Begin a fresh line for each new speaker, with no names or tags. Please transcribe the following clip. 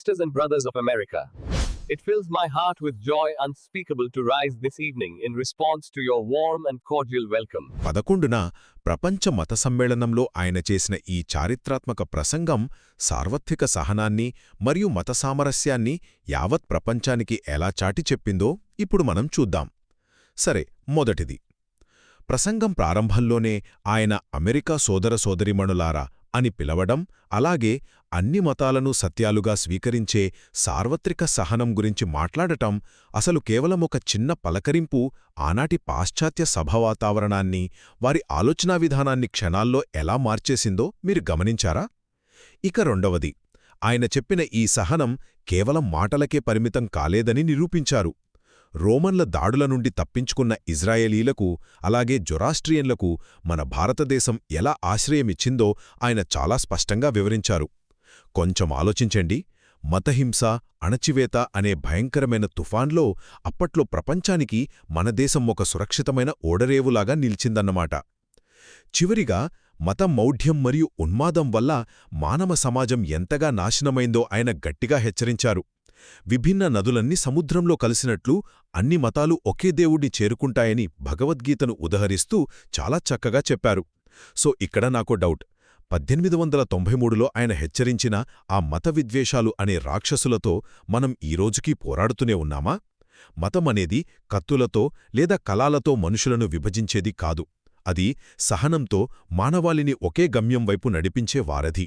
Sisters and brothers of America, it fills my heart with joy unspeakable to rise this evening in response to your warm and cordial welcome.
11న ప్రపంచ మత సమ్మేళనంలో ఆయన చేసిన ఈ చారిత్రాత్మక ప్రసంగం సార్వత్రిక సహనాన్ని మరియు మత సామరస్యాన్ని యావత్ ప్రపంచానికి ఎలా చాటి చెప్పిందో ఇప్పుడు మనం చూద్దాం. సరే, మొదటిది. ప్రసంగం ప్రారంభంలోనే ఆయన అమెరికా సోదర సోదరీమణులారా అని పిలవడం, అలాగే అన్ని మతాలను సత్యాలుగా స్వీకరించే సార్వత్రిక సహనం గురించి మాట్లాడటం అసలు కేవలం ఒక చిన్న పలకరింపు ఆనాటి పాశ్చాత్య సభవాతావరణాన్ని, వారి ఆలోచనా విధానాన్ని క్షణాల్లో ఎలా మార్చేసిందో మీరు గమనించారా? ఇక రెండవది, ఆయన చెప్పిన ఈ సహనం కేవలం మాటలకే పరిమితం కాలేదని నిరూపించారు. రోమన్ల దాడుల నుండి తప్పించుకున్న ఇజ్రాయేలీలకు, అలాగే జొరాస్ట్రియన్లకు మన భారతదేశం ఎలా ఆశ్రయమిచ్చిందో ఆయన చాలా స్పష్టంగా వివరించారు. కొంచెం ఆలోచించండి. మతహింస, అణచివేత అనే భయంకరమైన తుఫాన్లో అప్పట్లో ప్రపంచానికి మన దేశం ఒక సురక్షితమైన ఓడరేవులాగా నిలిచిందన్నమాట. చివరిగా, మత మౌఢ్యం మరియు ఉన్మాదం వల్ల మానవ సమాజం ఎంతగా నాశనమైందో ఆయన గట్టిగా హెచ్చరించారు. విభిన్న నదులన్నీ సముద్రంలో కలిసినట్లు అన్ని మతాలు ఒకే దేవుణ్ణి చేరుకుంటాయని భగవద్గీతను ఉదహరిస్తూ చాలా చక్కగా చెప్పారు. సో ఇక్కడ నాకో డౌట్. 1893లో ఆయన హెచ్చరించిన ఆ మత విద్వేషాలు అనే రాక్షసులతో మనం ఈరోజుకీ పోరాడుతూనే ఉన్నామా? మతమనేది కత్తులతో లేదా కలాలతో మనుషులను విభజించేది కాదు. అది సహనంతో మానవాళిని ఒకే గమ్యం వైపు నడిపించే వారధి.